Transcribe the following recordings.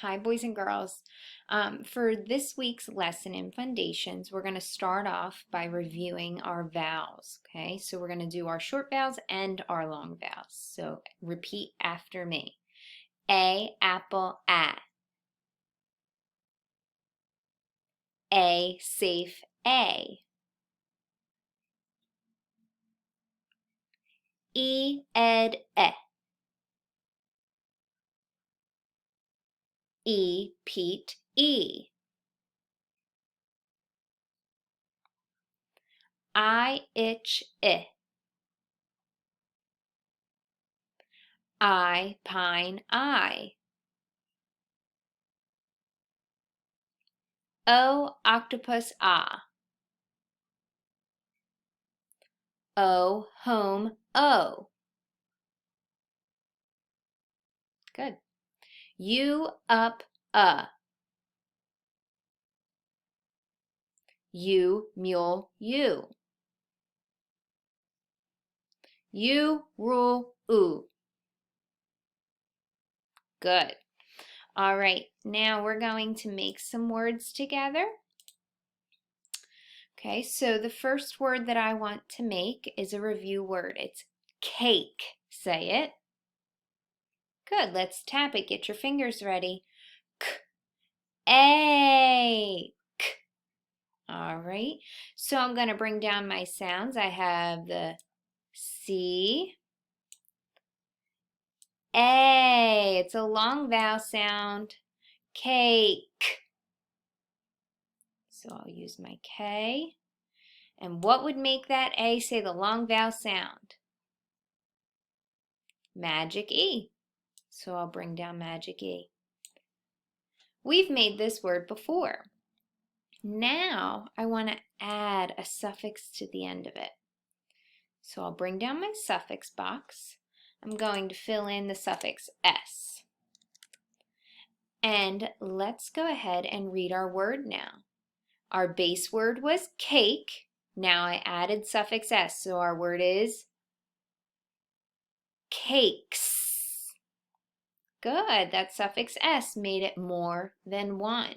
Hi, boys and girls. For this week's lesson in Fundations, we're going to start off by reviewing our vowels. Okay, so we're going to do our short vowels and our long vowels. So repeat after me. A, apple, A. A, safe, A. E, ed, E. E, Pete, E. I, itch, I. I, pine, I. O, octopus, ah. O, home, O. Good. U, up, U, mule, U. U, rule, oo. Good. All right, now we're going to make some words together. Okay, so the first word that I want to make is a review word. It's cake. Say it. Good, let's tap it. Get your fingers ready. K, A, K. All right, so I'm going to bring down my sounds. I have the C, A. It's a long vowel sound. Cake. So I'll use my K. And what would make that A say the long vowel sound? Magic E. So I'll bring down magic E. We've made this word before. Now I want to add a suffix to the end of it. So I'll bring down my suffix box. I'm going to fill in the suffix S. And let's go ahead and read our word now. Our base word was cake. Now I added suffix S, so our word is cakes. Good, that suffix S made it more than one.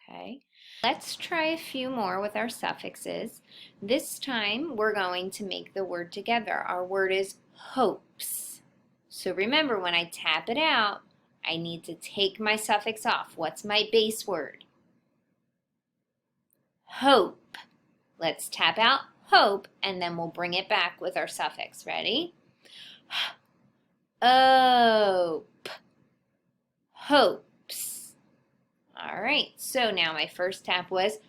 Okay, let's try a few more with our suffixes. This time we're going to make the word together. Our word is hopes. So remember, when I tap it out, I need to take my suffix off. What's my base word? Hope. Let's tap out hope, and then we'll bring it back with our suffix. Ready? Ope. Hopes. All right, so now my first tap was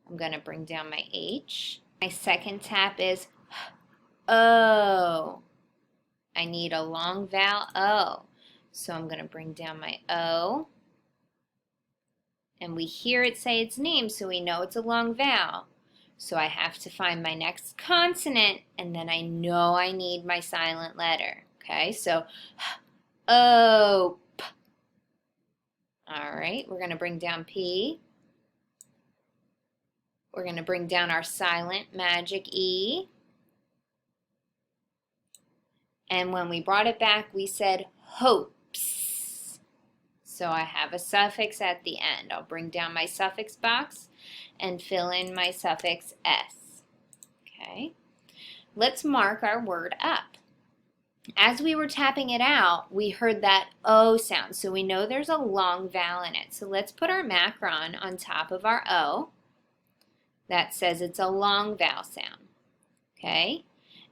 I'm going to bring down my H. My second tap is O. I need a long vowel O. So I'm going to bring down my O. And we hear it say its name, so we know it's a long vowel. So I have to find my next consonant, and then I know I need my silent letter. Okay, so ope. All right, we're going to bring down P. We're going to bring down our silent magic E. And when we brought it back, we said hopes. So I have a suffix at the end. I'll bring down my suffix box and fill in my suffix S. Okay, let's mark our word up. As we were tapping it out, we heard that O sound, so we know there's a long vowel in it. So let's put our macron on top of our O. That says it's a long vowel sound. Okay,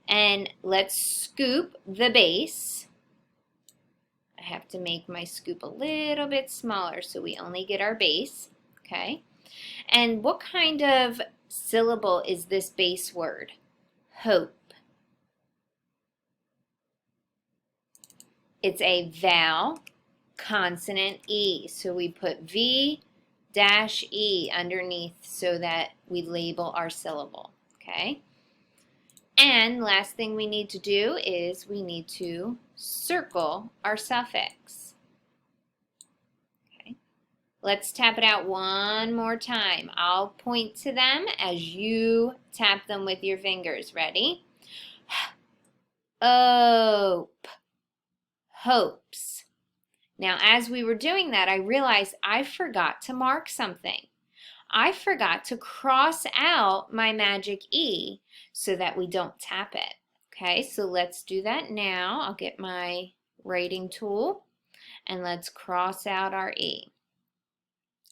and let's scoop the base. I have to make my scoop a little bit smaller so we only get our base. Okay, and what kind of syllable is this base word? Hope. It's a vowel consonant E, so we put V-E underneath so that we label our syllable. Okay, and last thing we need to do is we need to circle our suffix. Okay, let's tap it out one more time. I'll point to them as you tap them with your fingers. Ready? Ope. Hopes. Now, as we were doing that, I realized I forgot to mark something. I forgot to cross out my magic E so that we don't tap it. Okay, so let's do that now. I'll get my writing tool and let's cross out our E.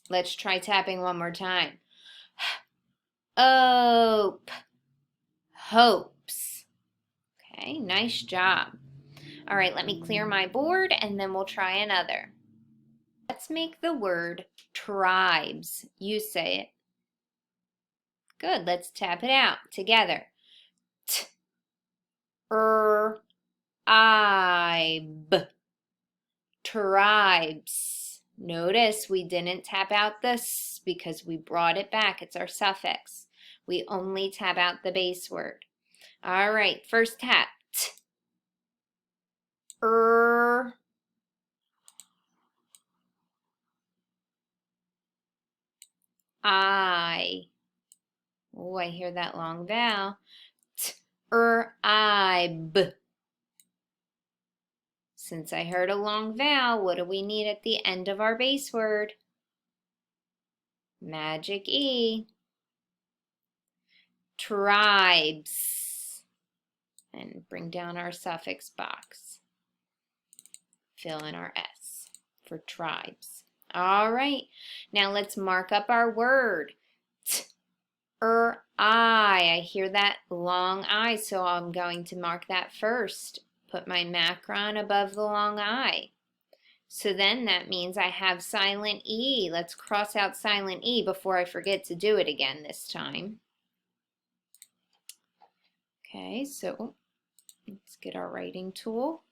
Let's try tapping one more time. Hope. Hopes. Okay, nice job. All right, let me clear my board and then we'll try another. Let's make the word tribes. You say it. Good, let's tap it out together. T-r-I-b. Tribes. Notice we didn't tap out the s because we brought it back. It's our suffix. We only tap out the base word. All right, first tap. I. Oh, I hear that long vowel. T-r-I-b. Since I heard a long vowel, what do we need at the end of our base word? Magic E. Tribes. And bring down our suffix box. Fill in our S for tribes. All right, now let's mark up our word. T-r-I. I hear that long I, so I'm going to mark that first. Put my macron above the long I. So then that means I have silent E. Let's cross out silent E before I forget to do it again this time. Okay, so let's get our writing tool.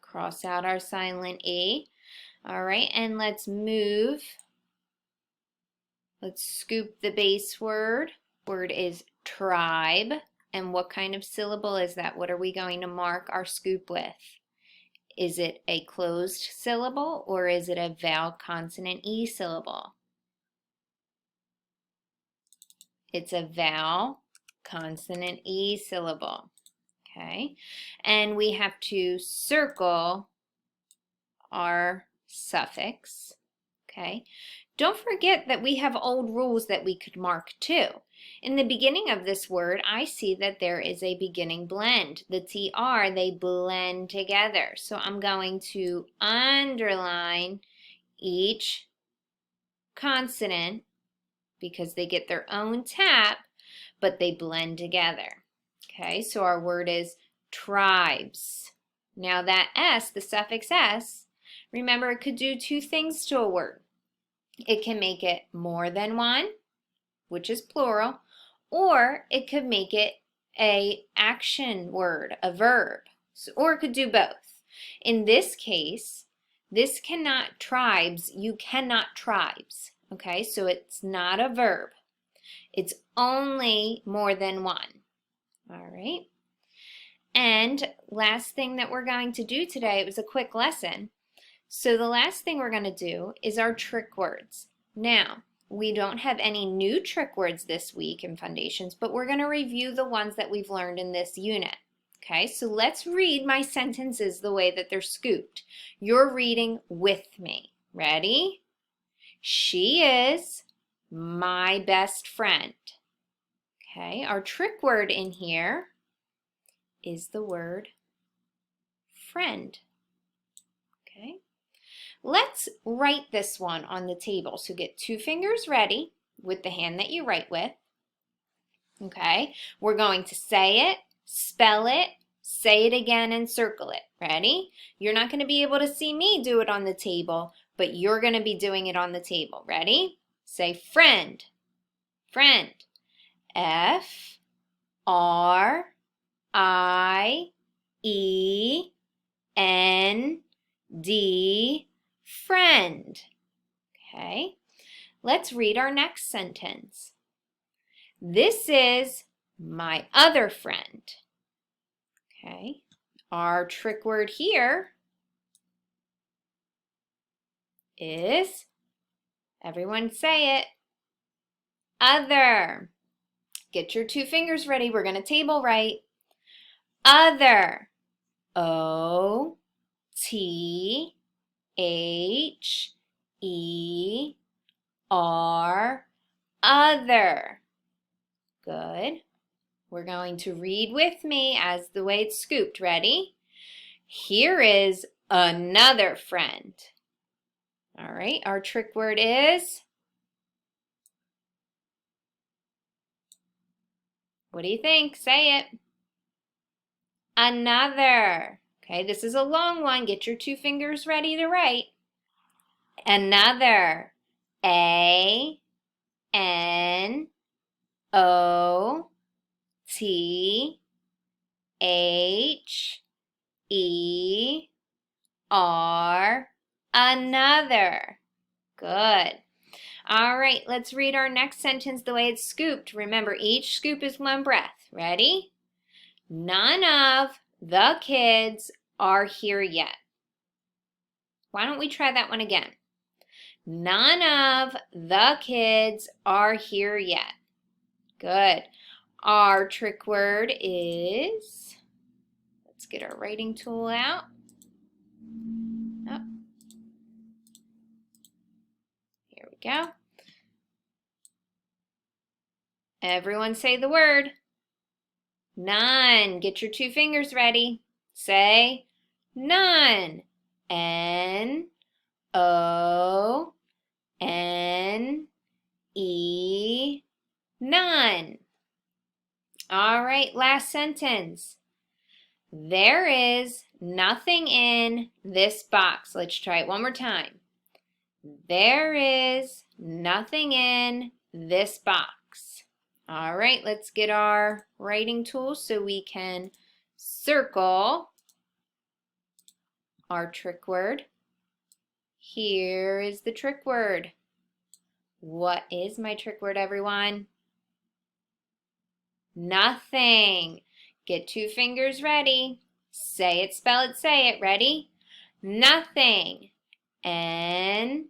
Cross out our silent E. All right, and let's move. Let's scoop the base word. Word is tribe. And what kind of syllable is that? What are we going to mark our scoop with? Is it a closed syllable or is it a vowel consonant E syllable? It's a vowel consonant E syllable. Okay, and we have to circle our suffix. Okay, don't forget that we have old rules that we could mark too. In the beginning of this word, I see that there is a beginning blend. The TR, they blend together. So I'm going to underline each consonant because they get their own tap, but they blend together. Okay, so our word is tribes. Now that S, the suffix S, remember it could do two things to a word. It can make it more than one, which is plural, or it could make it a action word, a verb, or it could do both. In this case, this cannot tribes, you cannot tribes, okay? So it's not a verb. It's only more than one, all right? And last thing that we're going to do today, it was a quick lesson. So the last thing we're going to do is our trick words. Now, we don't have any new trick words this week in Fundations, but we're going to review the ones that we've learned in this unit. Okay, so let's read my sentences the way that they're scooped. You're reading with me. Ready? She is my best friend. Okay, our trick word in here is the word friend. Okay. Let's write this one on the table. So get two fingers ready with the hand that you write with. Okay, we're going to say it, spell it, say it again, and circle it. Ready? You're not going to be able to see me do it on the table, but you're going to be doing it on the table. Ready? Say friend, friend. F-R-I-E-N-D, friend. Okay, let's read our next sentence. This is my other friend. Okay, our trick word here is, everyone say it, other. Get your two fingers ready. We're going to table write. Other. O T H E R, other. Good. We're going to read with me as the way it's scooped. Ready? Here is another friend. All right, our trick word is, what do you think? Say it. Another. Okay, this is a long one. Get your two fingers ready to write. Another. A N O T H E R, another. Good. All right, let's read our next sentence the way it's scooped. Remember, each scoop is one breath. Ready? None of the kids are here yet. Why don't we try that one again? None of the kids are here yet. Good. Our trick word is, let's get our writing tool out. Oh. Here we go. Everyone say the word. None. Get your two fingers ready. Say none. N-O-N-E, none. All right, last sentence. There is nothing in this box. Let's try it one more time. There is nothing in this box. All right, let's get our writing tool so we can circle our trick word. Here is the trick word. What is my trick word, everyone? Nothing. Get two fingers ready. Say it, spell it, say it. Ready? Nothing. N-O-T-H-I-N-G,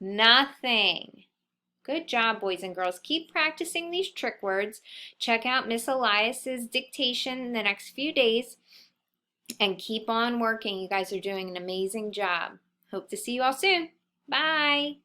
nothing. Good job, boys and girls. Keep practicing these trick words. Check out Miss Elias's dictation in the next few days and keep on working. You guys are doing an amazing job. Hope to see you all soon. Bye.